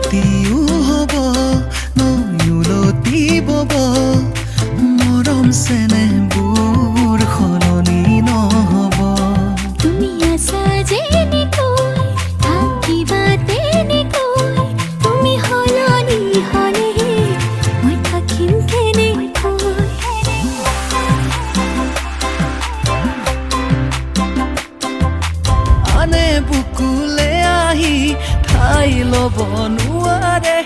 ৰাতিও হ'ব নয়ুলতি বব মৰম চেনেহবোৰ সলনি নহ'ব তুমি আছা যেনেকৈ থাকিবা তেনেকৈ তুমি সলনি হ'লেহে মই থাকিম কেনেকৈ আনে বুকুলে আহি ঠাই ল'ব নোৱাৰে